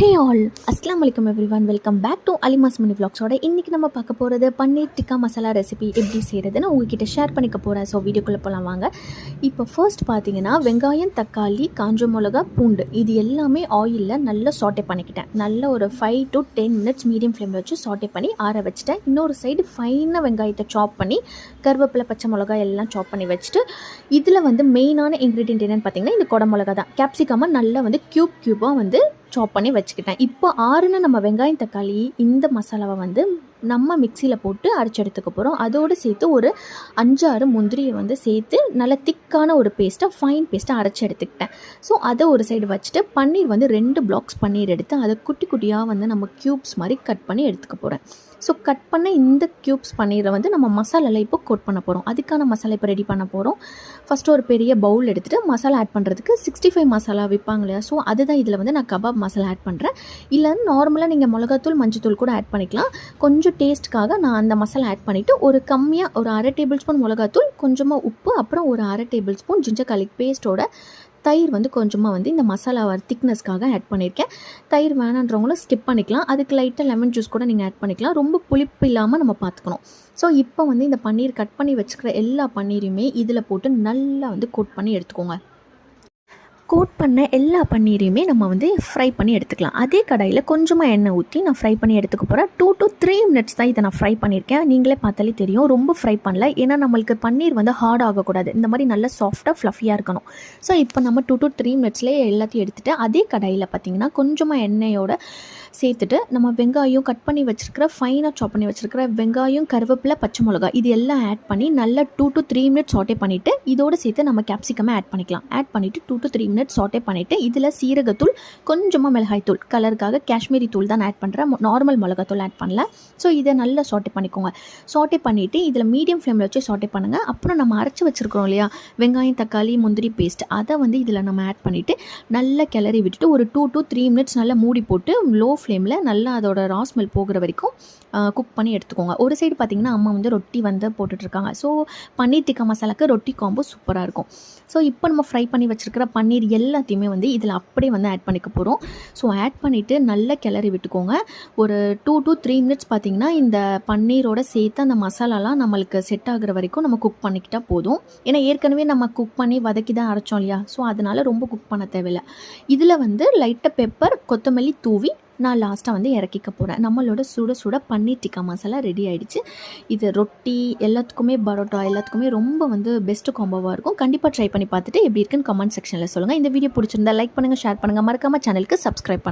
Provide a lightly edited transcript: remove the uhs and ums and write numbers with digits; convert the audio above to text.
ஹே all அஸ்லாம் வலைக்கம் everyone, welcome back to Alima's mini விலாக்ஸோட. இன்றைக்கி நம்ம பார்க்க போகிறது பன்னீர் டிக்கா மசாலா ரெசிபி எப்படி செய்கிறதுன்னு உங்ககிட்ட ஷேர் பண்ணிக்க போகிறேன். ஸோ வீடியோக்குள்ளே போகலாம் வாங்க. இப்போ ஃபர்ஸ்ட் பார்த்தீங்கன்னா வெங்காயம், தக்காளி, காஞ்ச மிளகா, பூண்டு இது எல்லாமே ஆயிலில் நல்லா சாட்டே பண்ணிக்கிட்டேன். நல்ல ஒரு 5 to 10 minutes மீடியம் ஃப்ளேமில் வச்சு சாட்டே பண்ணி ஆற வச்சுட்டேன். இன்னொரு சைடு ஃபைனாக வெங்காயத்தை சாப் பண்ணி கருவேப்பிலை, பச்சை மிளகாய் எல்லாம் சாப் பண்ணி வச்சுட்டு இதில் வந்து மெயினான இன்க்ரீடியன்ட் என்னென்னு பார்த்தீங்கன்னா இந்த கொடை மிளகா தான். கேப்சிகமாக நல்லா வந்து க்யூபாக வந்து சாப் பண்ணி வச்சுக்கிட்டேன். இப்போ ஆறுன நம்ம வெங்காயம், தக்காளி இந்த மசாலாவை வந்து நம்ம மிக்சியில் போட்டு அரைச்சி எடுத்துக்க போகிறோம். அதோடு சேர்த்து ஒரு 5-6 முந்திரியை வந்து சேர்த்து நல்ல திக்கான ஒரு பேஸ்ட்டாக ஃபைன் பேஸ்ட்டாக அரைச்சி எடுத்துக்கிட்டேன். ஸோ அதை ஒரு சைடு வச்சுட்டு பன்னீர் வந்து 2 பிளாக்ஸ் பன்னீர் எடுத்து அதை குட்டி குட்டியாக வந்து நம்ம க்யூப்ஸ் மாதிரி கட் பண்ணி எடுத்துக்க போகிறேன். ஸோ கட் பண்ண இந்த க்யூப்ஸ் பன்னீரை வந்து நம்ம மசாலாவில் இப்போ கோட் பண்ண போகிறோம். அதுக்கான மசாலா இப்போ ரெடி பண்ண போகிறோம். ஃபஸ்ட்டு ஒரு பெரிய பவுல் எடுத்துகிட்டு மசாலா ஆட் பண்ணுறதுக்கு 65 மசாலா விற்பாங்க இல்லையா, ஸோ அதுதான் இதில் வந்து நான் கபாப் மசாலா ஆட் பண்ணுறேன். இல்லைன்னு நார்மலாக நீங்கள் மிளகாத்தூள், மஞ்சத்தூள் கூட ஆட் பண்ணிக்கலாம். கொஞ்சம் டேஸ்ட்டுக்காக நான் அந்த மசாலா ஆட் பண்ணிவிட்டு ஒரு கம்மியாக ஒரு 1/2 டேபிள் ஸ்பூன் மிளகாத்தூள், கொஞ்சமாக உப்பு, அப்புறம் ஒரு 1/2 டேபிள் ஸ்பூன் ஜிஞ்சர் கார்லிக் பேஸ்ட்டோட தயிர் வந்து கொஞ்சமாக வந்து இந்த மசாலா திக்னஸ்க்காக ஆட் பண்ணியிருக்கேன். தயிர் வேணான்றவங்களும் ஸ்கிப் பண்ணிக்கலாம். அதுக்கு லைட்டாக லெமன் ஜூஸ் கூட நீங்கள் ஆட் பண்ணிக்கலாம். ரொம்ப புளிப்பு இல்லாமல் நம்ம பார்த்துக்கணும். ஸோ இப்போ வந்து இந்த பன்னீர் கட் பண்ணி வச்சுக்கிற எல்லா பன்னீரையுமே இதில் போட்டு நல்லா வந்து கோட் பண்ணி எடுத்துக்கோங்க. கோட் பண்ண எல்லா பன்னீரையுமே நம்ம வந்து ஃப்ரை பண்ணி எடுத்துக்கலாம். அதே கடாயில் கொஞ்சமாக எண்ணெய் ஊற்றி நான் ஃப்ரை பண்ணி எடுத்துக்க போகிறேன். 2 to 3 minutes தான் இதை நான் ஃப்ரை பண்ணியிருக்கேன். நீங்களே பார்த்தாலே தெரியும், ரொம்ப ஃப்ரை பண்ணல. ஏன்னா நம்மளுக்கு பன்னீர் வந்து ஹார்ட் ஆகக்கூடாது, இந்த மாதிரி நல்லா சாஃப்டாக ஃப்ளஃபியாக இருக்கணும். ஸோ இப்போ நம்ம 2 to 3 minutesலேயே எல்லாத்தையும் எடுத்துகிட்டு அதே கடாயில் பார்த்திங்கன்னா கொஞ்சமாக எண்ணெயோட சேர்த்துட்டு நம்ம வெங்காயம் கட் பண்ணி வச்சுருக்கிற ஃபைனாக சாப் பண்ணி வச்சுருக்கிற வெங்காயம், கருவேப்பிலை, பச்சை மிளகா இது எல்லாம் ஆட் பண்ணி நல்லா 2 to 3 minutes சாட்டே பண்ணிவிட்டு இதோடு சேர்த்து நம்ம கேப்சிகமே ஆட் பண்ணிக்கலாம். ஆட் பண்ணிவிட்டு 2 to 3 minutes சாட்டே பண்ணிவிட்டு இதில் சீரகத்தூள், கொஞ்சமாக மிளகாய்த்தூள், கலருக்காக காஷ்மீரி தூள் தான் ஆட் பண்ணுறேன், நார்மல் மிளகாத்தூள் ஆட் பண்ணல. ஸோ இதை நல்லா சாட்டே பண்ணிக்கோங்க. சாட்டே பண்ணிவிட்டு இதில் மீடியம் ஃப்ளேமில் வச்சு சாட்டே பண்ணுங்கள். அப்புறம் நம்ம அரைச்சி வச்சுருக்கிறோம் இல்லையா வெங்காயம், தக்காளி, முந்திரி பேஸ்ட், அதை வந்து இதில் நம்ம ஆட் பண்ணிவிட்டு நல்லா கிளறி விட்டுட்டு ஒரு 2 to 3 minutes நல்லா மூடி போட்டு லோ ஃப்ளேமில் நல்லா அதோட ரா ஸ்மெல் போகிற வரைக்கும் குக் பண்ணி எடுத்துக்கோங்க. ஒரு சைடு பார்த்திங்கன்னா அம்மா வந்து ரொட்டி வந்து போட்டுட்ருக்காங்க. ஸோ பன்னீர் டிக்கா மசாலாக்கு ரொட்டி காம்போ சூப்பராக இருக்கும். ஸோ இப்போ நம்ம ஃப்ரை பண்ணி வச்சுருக்கிற பன்னீர் எல்லாத்தையுமே வந்து இதில் அப்படியே வந்து ஆட் பண்ணிக்க போகிறோம். ஸோ ஆட் பண்ணிவிட்டு நல்லா கிளறி விட்டுக்கோங்க. ஒரு 2 to 3 minutes பார்த்திங்கன்னா இந்த பன்னீரோட சேர்த்து அந்த மசாலாலாம் நம்மளுக்கு செட் ஆகிற வரைக்கும் நம்ம குக் பண்ணிக்கிட்டால் போதும். ஏன்னா ஏற்கனவே நம்ம குக் பண்ணி வதக்கி தான் அரைச்சோம் இல்லையா, ஸோ அதனால் ரொம்ப குக் பண்ண தேவையில்லை. இதில் வந்து லைட்டாக பெப்பர், கொத்தமல்லி தூவி நான் லாஸ்ட்டாக வந்து இறக்கிக்க போகிறேன். நம்மளோட சுட சுட பன்னீர் டிக்கா மசாலா ரெடி ஆகிடுச்சு. இது ரொட்டி எல்லாத்துக்குமே, பரோட்டா எல்லாத்துக்குமே ரொம்ப வந்து பெஸ்ட்டு காம்போவாக இருக்கும். கண்டிப்பாக ட்ரை பண்ணி பார்த்துட்டு எப்படி இருக்குன்னு கமெண்ட் செக்ஷனில் சொல்லுங்கள். இந்த வீடியோ பிடிச்சிருந்தா லைக் பண்ணுங்கள், ஷேர் பண்ணுங்கள், மறக்காமல் சேனலுக்கு சப்ஸ்கிரைப் பண்ணுங்கள்.